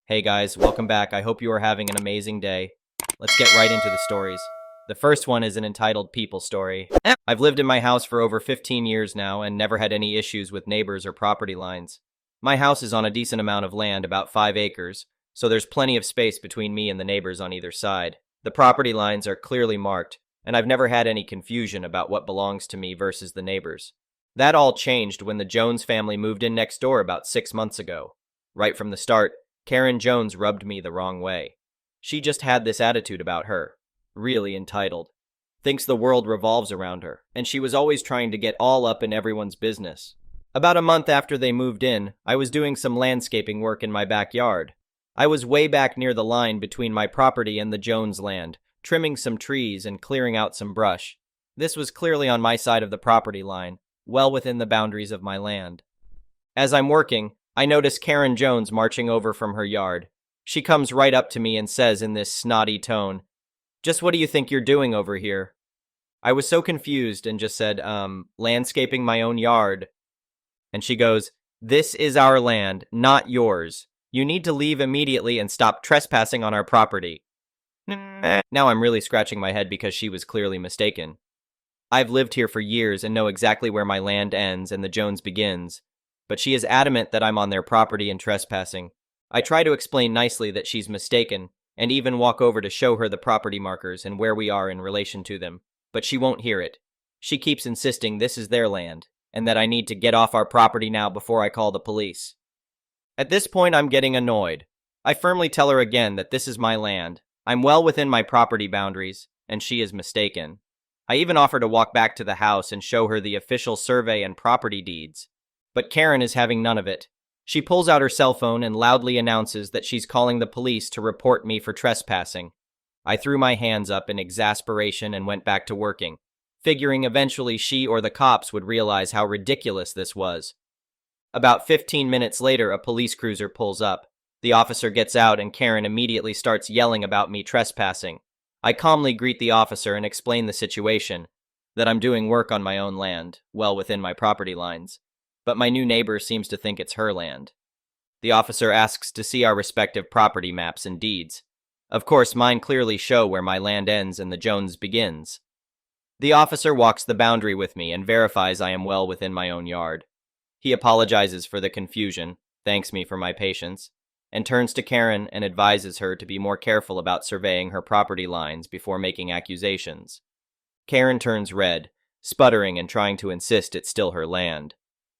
Hey guys, welcome back. I hope you are having an amazing day. Let's get right into the stories. The first one is an entitled People Story. I've lived in my house for over 15 years now and never had any issues with neighbors or property lines. My house is on a decent amount of land, about 5 acres, so there's plenty of space between me and the neighbors on either side. The property lines are clearly marked, and I've never had any confusion about what belongs to me versus the neighbors. That all changed when the Jones family moved in next door about 6 months ago. Right from the start, Karen Jones rubbed me the wrong way. She just had this attitude about her. Really entitled. Thinks the world revolves around her, and she was always trying to get all up in everyone's business. About a month after they moved in, I was doing some landscaping work in my backyard. I was way back near the line between my property and the Jones land, trimming some trees and clearing out some brush. This was clearly on my side of the property line, well within the boundaries of my land. As I'm working, I notice Karen Jones marching over from her yard. She comes right up to me and says in this snotty tone, "Just what do you think you're doing over here?" I was so confused and just said, landscaping my own yard. And she goes, "This is our land, not yours. You need to leave immediately and stop trespassing on our property." Now I'm really scratching my head because she was clearly mistaken. I've lived here for years and know exactly where my land ends and the Jones begins, but she is adamant that I'm on their property and trespassing. I try to explain nicely that she's mistaken, and even walk over to show her the property markers and where we are in relation to them, but she won't hear it. She keeps insisting this is their land, and that I need to get off our property now before I call the police. At this point, I'm getting annoyed. I firmly tell her again that this is my land. I'm well within my property boundaries, and she is mistaken. I even offer to walk back to the house and show her the official survey and property deeds. But Karen is having none of it. She pulls out her cell phone and loudly announces that she's calling the police to report me for trespassing. I threw my hands up in exasperation and went back to working, figuring eventually she or the cops would realize how ridiculous this was. About 15 minutes later, a police cruiser pulls up. The officer gets out and Karen immediately starts yelling about me trespassing. I calmly greet the officer and explain the situation, that I'm doing work on my own land, well within my property lines, but my new neighbor seems to think it's her land. The officer asks to see our respective property maps and deeds. Of course, mine clearly show where my land ends and the Jones begins. The officer walks the boundary with me and verifies I am well within my own yard. He apologizes for the confusion, thanks me for my patience, and turns to Karen and advises her to be more careful about surveying her property lines before making accusations. Karen turns red, sputtering and trying to insist it's still her land.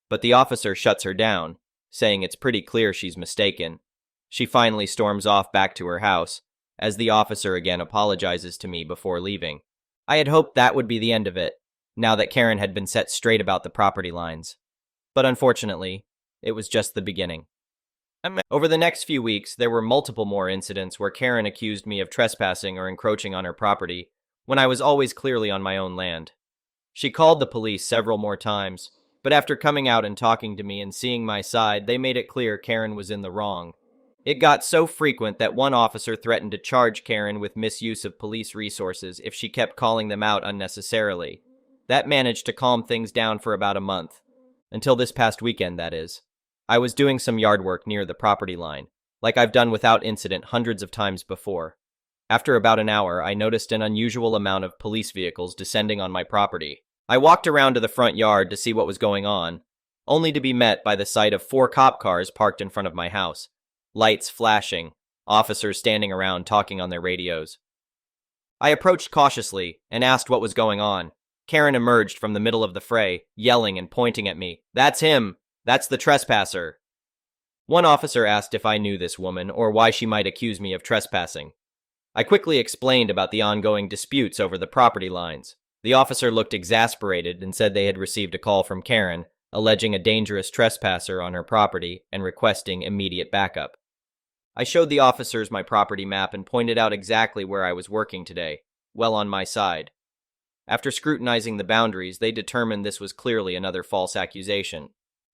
But the officer shuts her down, saying it's pretty clear she's mistaken. She finally storms off back to her house, as the officer again apologizes to me before leaving. I had hoped that would be the end of it, now that Karen had been set straight about the property lines. But unfortunately, it was just the beginning. Over the next few weeks, there were multiple more incidents where Karen accused me of trespassing or encroaching on her property, when I was always clearly on my own land. She called the police several more times, but after coming out and talking to me and seeing my side, they made it clear Karen was in the wrong. It got so frequent that one officer threatened to charge Karen with misuse of police resources if she kept calling them out unnecessarily. That managed to calm things down for about a month. Until this past weekend, that is. I was doing some yard work near the property line, like I've done without incident hundreds of times before. After about an hour, I noticed an unusual amount of police vehicles descending on my property. I walked around to the front yard to see what was going on, only to be met by the sight of 4 cop cars parked in front of my house, lights flashing, officers standing around talking on their radios. I approached cautiously and asked what was going on. Karen emerged from the middle of the fray, yelling and pointing at me. "That's him! That's the trespasser!" One officer asked if I knew this woman or why she might accuse me of trespassing. I quickly explained about the ongoing disputes over the property lines. The officer looked exasperated and said they had received a call from Karen, alleging a dangerous trespasser on her property and requesting immediate backup. I showed the officers my property map and pointed out exactly where I was working today, well on my side. After scrutinizing the boundaries, they determined this was clearly another false accusation.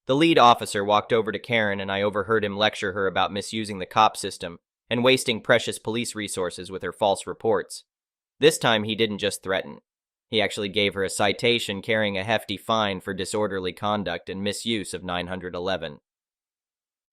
The lead officer walked over to Karen and I overheard him lecture her about misusing the cop system and wasting precious police resources with her false reports. This time he didn't just threaten. He actually gave her a citation carrying a hefty fine for disorderly conduct and misuse of 911.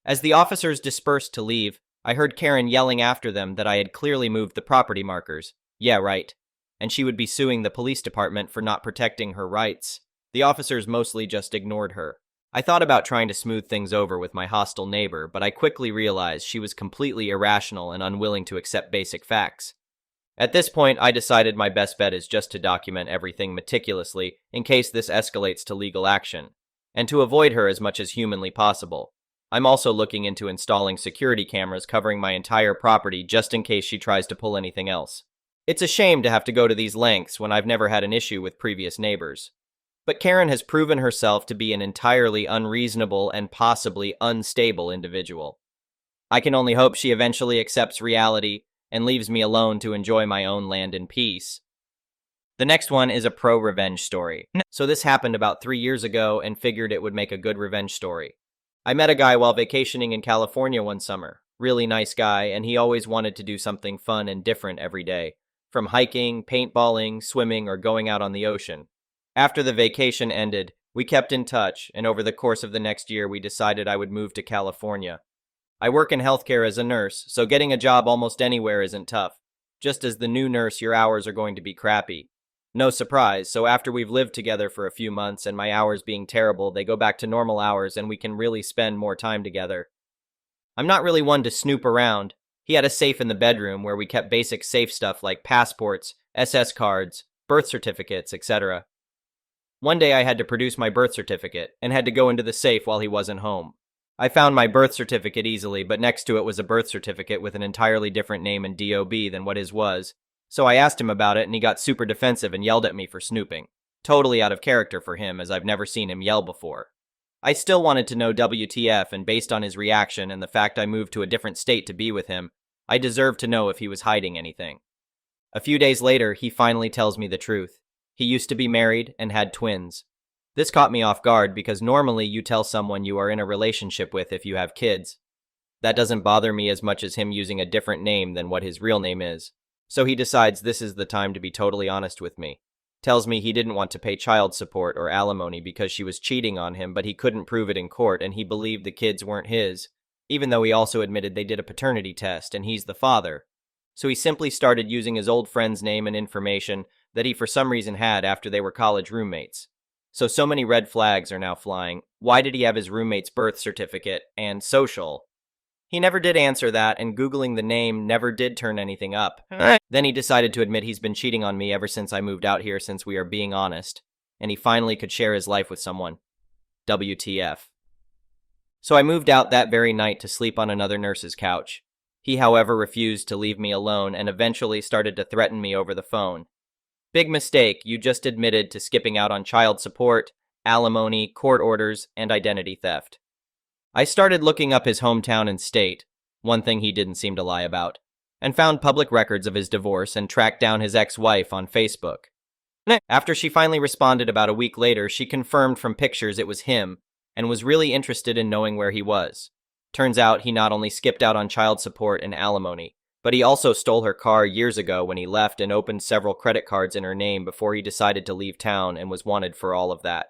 As the officers dispersed to leave, I heard Karen yelling after them that I had clearly moved the property markers. Yeah, right. And she would be suing the police department for not protecting her rights. The officers mostly just ignored her. I thought about trying to smooth things over with my hostile neighbor, but I quickly realized she was completely irrational and unwilling to accept basic facts. At this point, I decided my best bet is just to document everything meticulously in case this escalates to legal action, and to avoid her as much as humanly possible. I'm also looking into installing security cameras covering my entire property just in case she tries to pull anything else. It's a shame to have to go to these lengths when I've never had an issue with previous neighbors. But Karen has proven herself to be an entirely unreasonable and possibly unstable individual. I can only hope she eventually accepts reality and leaves me alone to enjoy my own land in peace. The next one is a pro-revenge story. So this happened about 3 years ago and figured it would make a good revenge story. I met a guy while vacationing in California one summer. Really nice guy, and he always wanted to do something fun and different every day. From hiking, paintballing, swimming, or going out on the ocean. After the vacation ended, we kept in touch, and over the course of the next year we decided I would move to California. I work in healthcare as a nurse, so getting a job almost anywhere isn't tough. Just as the new nurse, your hours are going to be crappy. No surprise, so after we've lived together for a few months and my hours being terrible, they go back to normal hours and we can really spend more time together. I'm not really one to snoop around. He had a safe in the bedroom where we kept basic safe stuff like passports, SS cards, birth certificates, etc. One day I had to produce my birth certificate and had to go into the safe while he wasn't home. I found my birth certificate easily, but next to it was a birth certificate with an entirely different name and DOB than what his was. So I asked him about it and he got super defensive and yelled at me for snooping. Totally out of character for him, as I've never seen him yell before. I still wanted to know WTF, and based on his reaction and the fact I moved to a different state to be with him, I deserved to know if he was hiding anything. A few days later, he finally tells me the truth. He used to be married and had twins. This caught me off guard because normally you tell someone you are in a relationship with if you have kids. That doesn't bother me as much as him using a different name than what his real name is. So he decides this is the time to be totally honest with me. Tells me he didn't want to pay child support or alimony because she was cheating on him, but he couldn't prove it in court and he believed the kids weren't his, even though he also admitted they did a paternity test and he's the father. So he simply started using his old friend's name and information that he for some reason had after they were college roommates. So many red flags are now flying. Why did he have his roommate's birth certificate and social? He never did answer that, and Googling the name never did turn anything up. Then he decided to admit he's been cheating on me ever since I moved out here, since we are being honest, and he finally could share his life with someone. WTF. So I moved out that very night to sleep on another nurse's couch. He, however, refused to leave me alone and eventually started to threaten me over the phone. Big mistake, you just admitted to skipping out on child support, alimony, court orders, and identity theft. I started looking up his hometown and state, one thing he didn't seem to lie about, and found public records of his divorce and tracked down his ex-wife on Facebook. After she finally responded about a week later, she confirmed from pictures it was him and was really interested in knowing where he was. Turns out he not only skipped out on child support and alimony, but he also stole her car years ago when he left and opened several credit cards in her name before he decided to leave town and was wanted for all of that.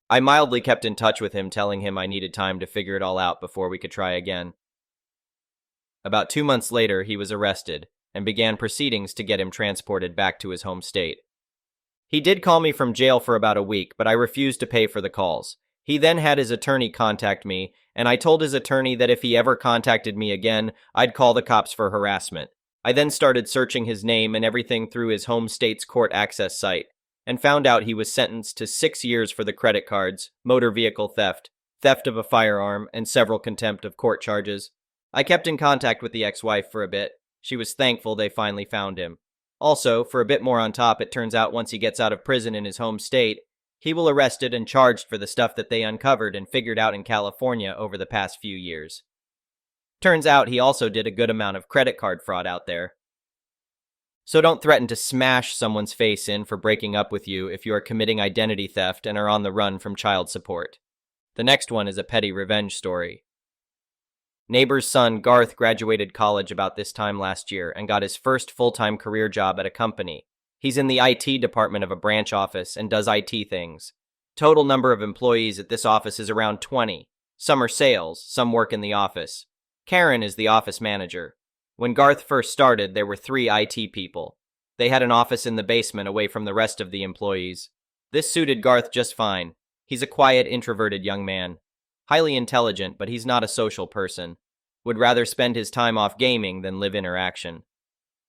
I mildly kept in touch with him, telling him I needed time to figure it all out before we could try again. About 2 months later, he was arrested and began proceedings to get him transported back to his home state. He did call me from jail for about a week, but I refused to pay for the calls. He then had his attorney contact me, and I told his attorney that if he ever contacted me again, I'd call the cops for harassment. I then started searching his name and everything through his home state's court access site, and found out he was sentenced to 6 years for the credit cards, motor vehicle theft, theft of a firearm, and several contempt of court charges. I kept in contact with the ex-wife for a bit. She was thankful they finally found him. Also, for a bit more on top, it turns out once he gets out of prison in his home state, he will arrested and charged for the stuff that they uncovered and figured out in California over the past few years. Turns out he also did a good amount of credit card fraud out there. So don't threaten to smash someone's face in for breaking up with you if you are committing identity theft and are on the run from child support. The next one is a petty revenge story. Neighbor's son Garth graduated college about this time last year and got his first full-time career job at a company. He's in the IT department of a branch office and does IT things. Total number of employees at this office is around 20. Some are sales, some work in the office. Karen is the office manager. When Garth first started, there were 3 IT people. They had an office in the basement away from the rest of the employees. This suited Garth just fine. He's a quiet, introverted young man. Highly intelligent, but he's not a social person. Would rather spend his time off gaming than live interaction.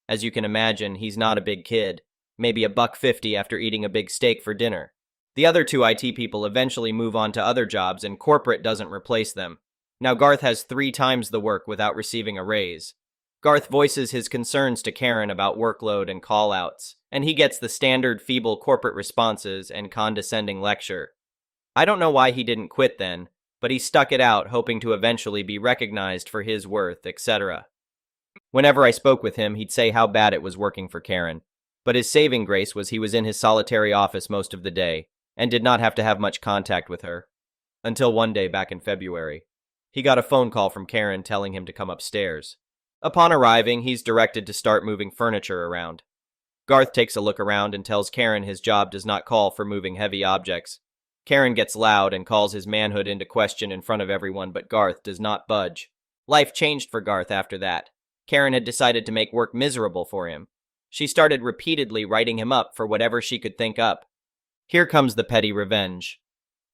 As you can imagine, he's not a big kid. Maybe $1.50 after eating a big steak for dinner. The other 2 IT people eventually move on to other jobs and corporate doesn't replace them. Now Garth has 3 times the work without receiving a raise. Garth voices his concerns to Karen about workload and call-outs, and he gets the standard feeble corporate responses and condescending lecture. I don't know why he didn't quit then, but he stuck it out, hoping to eventually be recognized for his worth, etc. Whenever I spoke with him, he'd say how bad it was working for Karen. But his saving grace was he was in his solitary office most of the day, and did not have to have much contact with her. Until one day back in February. He got a phone call from Karen telling him to come upstairs. Upon arriving, he's directed to start moving furniture around. Garth takes a look around and tells Karen his job does not call for moving heavy objects. Karen gets loud and calls his manhood into question in front of everyone, but Garth does not budge. Life changed for Garth after that. Karen had decided to make work miserable for him. She started repeatedly writing him up for whatever she could think up. Here comes the petty revenge.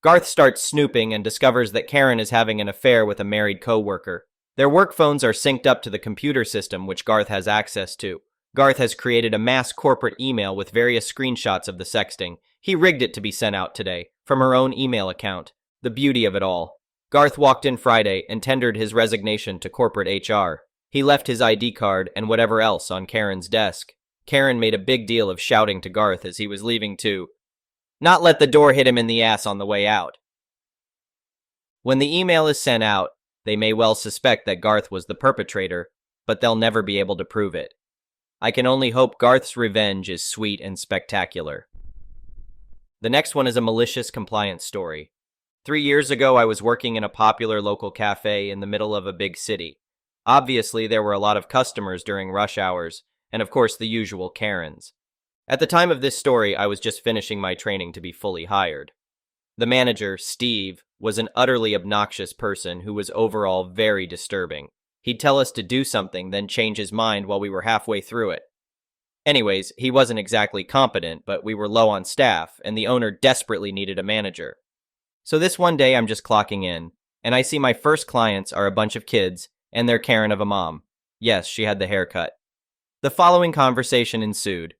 Garth starts snooping and discovers that Karen is having an affair with a married co-worker. Their work phones are synced up to the computer system which Garth has access to. Garth has created a mass corporate email with various screenshots of the sexting. He rigged it to be sent out today, from her own email account. The beauty of it all. Garth walked in Friday and tendered his resignation to corporate HR. He left his ID card and whatever else on Karen's desk. Karen made a big deal of shouting to Garth as he was leaving to not let the door hit him in the ass on the way out. When the email is sent out, they may well suspect that Garth was the perpetrator, but they'll never be able to prove it. I can only hope Garth's revenge is sweet and spectacular. The next one is a malicious compliance story. 3 years ago, I was working in a popular local cafe in the middle of a big city. Obviously, there were a lot of customers during rush hours, and of course the usual Karens. At the time of this story, I was just finishing my training to be fully hired. The manager, Steve, was an utterly obnoxious person who was overall very disturbing. He'd tell us to do something, then change his mind while we were halfway through it. Anyways, he wasn't exactly competent, but we were low on staff, and the owner desperately needed a manager. So this one day I'm just clocking in, and I see my first clients are a bunch of kids, and their Karen of a mom. Yes, she had the haircut. The following conversation ensued.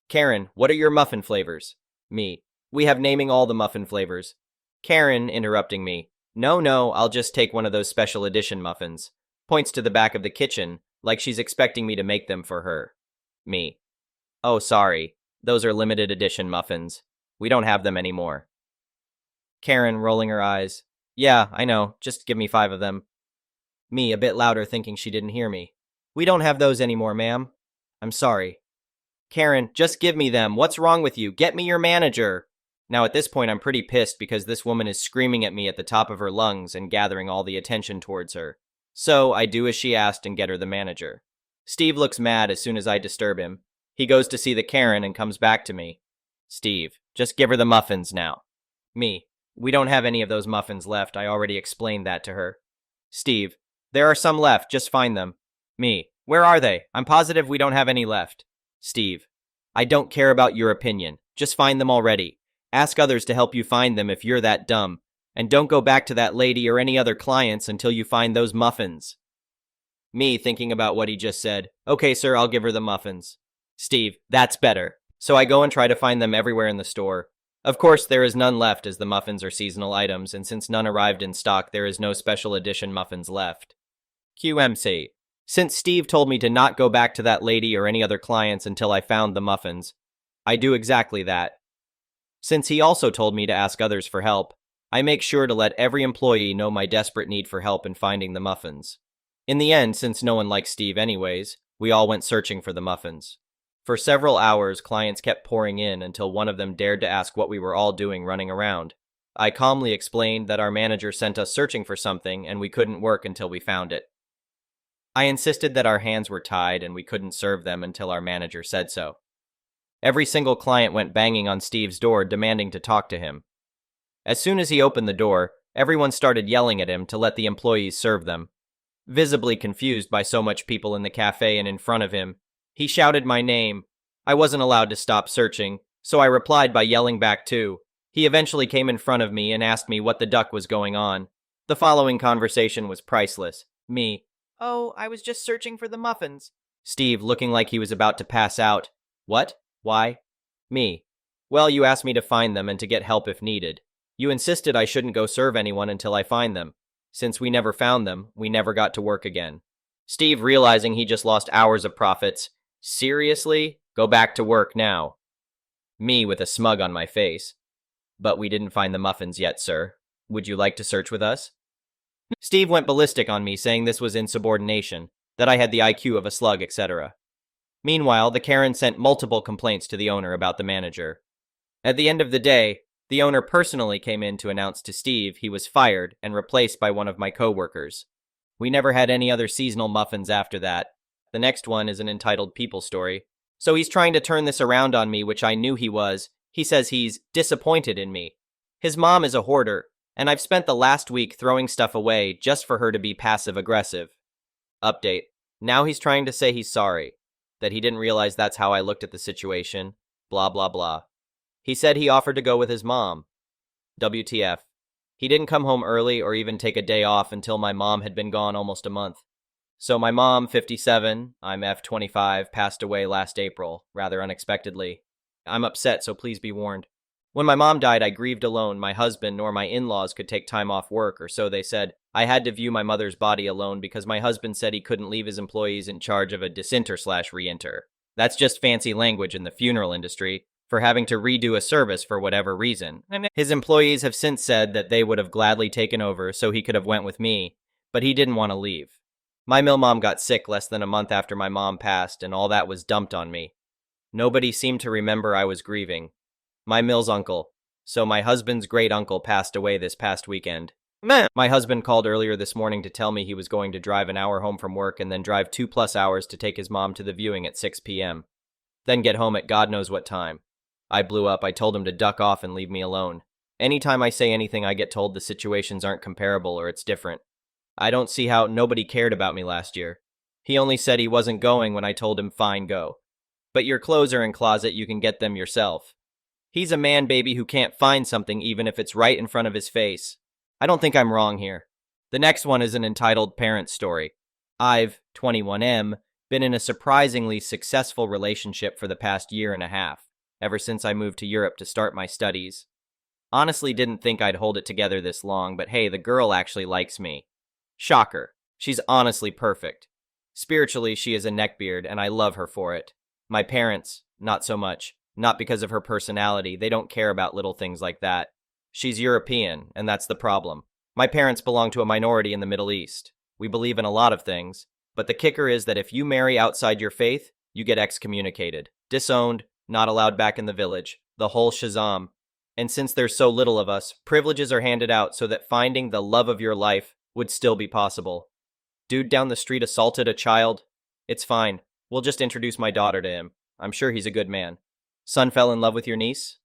Karen, what are your muffin flavors? Me. We have naming all the muffin flavors. Karen, interrupting me. No, I'll just take one of those special edition muffins. Points to the back of the kitchen, like she's expecting me to make them for her. Me. Oh, sorry. Those are limited edition muffins. We don't have them anymore. Karen, rolling her eyes. Yeah, I know. Just give me 5 of them. Me, a bit louder, thinking she didn't hear me. We don't have those anymore, ma'am. I'm sorry. Karen, just give me them. What's wrong with you? Get me your manager. Now at this point I'm pretty pissed because this woman is screaming at me at the top of her lungs and gathering all the attention towards her. So I do as she asked and get her the manager. Steve looks mad as soon as I disturb him. He goes to see the Karen and comes back to me. Steve, just give her the muffins now. Me, we don't have any of those muffins left. I already explained that to her. Steve, there are some left. Just find them. Me, where are they? I'm positive we don't have any left. Steve, I don't care about your opinion. Just find them already. Ask others to help you find them if you're that dumb. And don't go back to that lady or any other clients until you find those muffins. Me, thinking about what he just said. Okay, sir, I'll give her the muffins. Steve, that's better. So I go and try to find them everywhere in the store. Of course, there is none left as the muffins are seasonal items, and since none arrived in stock, there is no special edition muffins left. QMC. Since Steve told me to not go back to that lady or any other clients until I found the muffins, I do exactly that. Since he also told me to ask others for help, I make sure to let every employee know my desperate need for help in finding the muffins. In the end, since no one likes Steve anyways, we all went searching for the muffins. For several hours, clients kept pouring in until one of them dared to ask what we were all doing running around. I calmly explained that our manager sent us searching for something and we couldn't work until we found it. I insisted that our hands were tied and we couldn't serve them until our manager said so. Every single client went banging on Steve's door demanding to talk to him. As soon as he opened the door, everyone started yelling at him to let the employees serve them. Visibly confused by so much people in the cafe and in front of him, he shouted my name. I wasn't allowed to stop searching, so I replied by yelling back too. He eventually came in front of me and asked me what the duck was going on. The following conversation was priceless. Me: "Oh, I was just searching for the muffins." Steve, looking like he was about to pass out: "What? Why?" Me: "Well, you asked me to find them and to get help if needed. You insisted I shouldn't go serve anyone until I find them. Since we never found them, we never got to work again." Steve, realizing he just lost hours of profits: "Seriously? Go back to work now." Me, with a smug on my face: "But we didn't find the muffins yet, sir. Would you like to search with us?" Steve went ballistic on me, saying this was insubordination, that I had the IQ of a slug, etc. Meanwhile, the Karen sent multiple complaints to the owner about the manager. At the end of the day, the owner personally came in to announce to Steve he was fired and replaced by one of my coworkers. We never had any other seasonal muffins after that. The next one is an entitled people story. So he's trying to turn this around on me, which I knew he was. He says he's disappointed in me. His mom is a hoarder, and I've spent the last week throwing stuff away just for her to be passive-aggressive. Update. Now he's trying to say he's sorry, that he didn't realize that's how I looked at the situation, blah blah blah. He said he offered to go with his mom. WTF. He didn't come home early or even take a day off until my mom had been gone almost a month. So my mom, 57, I'm F25, passed away last April, rather unexpectedly. I'm upset, so please be warned. When my mom died, I grieved alone. My husband nor my in-laws could take time off work, or so they said. I had to view my mother's body alone because my husband said he couldn't leave his employees in charge of a disinter/re-enter. That's just fancy language in the funeral industry for having to redo a service for whatever reason. His employees have since said that they would have gladly taken over so he could have went with me, but he didn't want to leave. My mill mom got sick less than a month after my mom passed, and all that was dumped on me. Nobody seemed to remember I was grieving. My mill's uncle, so my husband's great uncle, passed away this past weekend. My husband called earlier this morning to tell me he was going to drive an hour home from work and then drive 2+ hours to take his mom to the viewing at 6 p.m. Then get home at God knows what time. I blew up. I told him to duck off and leave me alone. Anytime I say anything, I get told the situations aren't comparable or it's different. I don't see how. Nobody cared about me last year. He only said he wasn't going when I told him fine, go. But your clothes are in closet, you can get them yourself. He's a man baby who can't find something even if it's right in front of his face. I don't think I'm wrong here. The next one is an entitled parent story. I've, 21M, been in a surprisingly successful relationship for the past year and a half, ever since I moved to Europe to start my studies. Honestly didn't think I'd hold it together this long, but hey, the girl actually likes me. Shocker. She's honestly perfect. Spiritually, she is a neckbeard, and I love her for it. My parents, not so much. Not because of her personality, they don't care about little things like that. She's European, and that's the problem. My parents belong to a minority in the Middle East. We believe in a lot of things, but the kicker is that if you marry outside your faith, you get excommunicated, disowned, not allowed back in the village, the whole shazam. And since there's so little of us, privileges are handed out so that finding the love of your life would still be possible. Dude down the street assaulted a child. It's fine. We'll just introduce my daughter to him. I'm sure he's a good man. Son fell in love with your niece?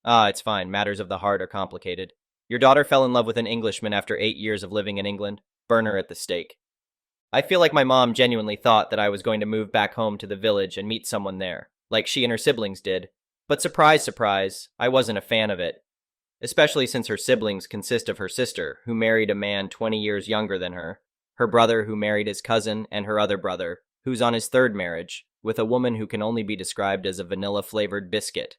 It's fine. Matters of the heart are complicated. Your daughter fell in love with an Englishman after 8 years of living in England. Burn her at the stake. I feel like my mom genuinely thought that I was going to move back home to the village and meet someone there, like she and her siblings did. But surprise, surprise, I wasn't a fan of it. Especially since her siblings consist of her sister, who married a man 20 years younger than her brother who married his cousin, and her other brother, who's on his third marriage, with a woman who can only be described as a vanilla-flavored biscuit.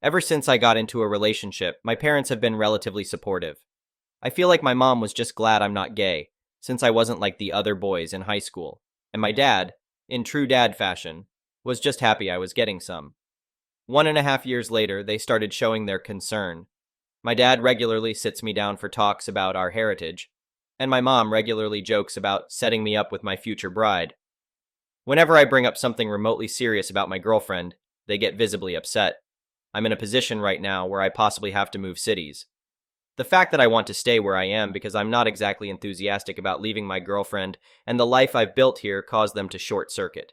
Ever since I got into a relationship, my parents have been relatively supportive. I feel like my mom was just glad I'm not gay, since I wasn't like the other boys in high school. And my dad, in true dad fashion, was just happy I was getting some. 1.5 years later, they started showing their concern. My dad regularly sits me down for talks about our heritage, and my mom regularly jokes about setting me up with my future bride. Whenever I bring up something remotely serious about my girlfriend, they get visibly upset. I'm in a position right now where I possibly have to move cities. The fact that I want to stay where I am because I'm not exactly enthusiastic about leaving my girlfriend and the life I've built here caused them to short-circuit.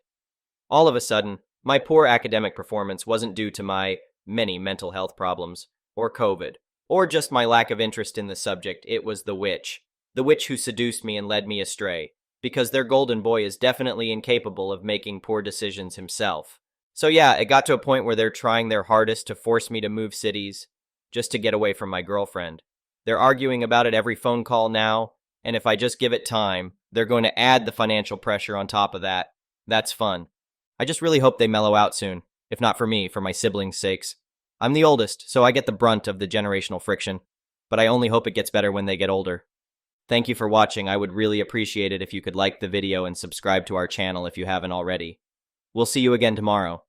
All of a sudden, my poor academic performance wasn't due to my many mental health problems, or COVID, or just my lack of interest in the subject. It was the witch who seduced me and led me astray. because their golden boy is definitely incapable of making poor decisions himself. So yeah, it got to a point where they're trying their hardest to force me to move cities just to get away from my girlfriend. They're arguing about it every phone call now, and if I just give it time, they're going to add the financial pressure on top of that. That's fun. I just really hope they mellow out soon, if not for me, for my siblings' sakes. I'm the oldest, so I get the brunt of the generational friction, but I only hope it gets better when they get older. Thank you for watching. I would really appreciate it if you could like the video and subscribe to our channel if you haven't already. We'll see you again tomorrow.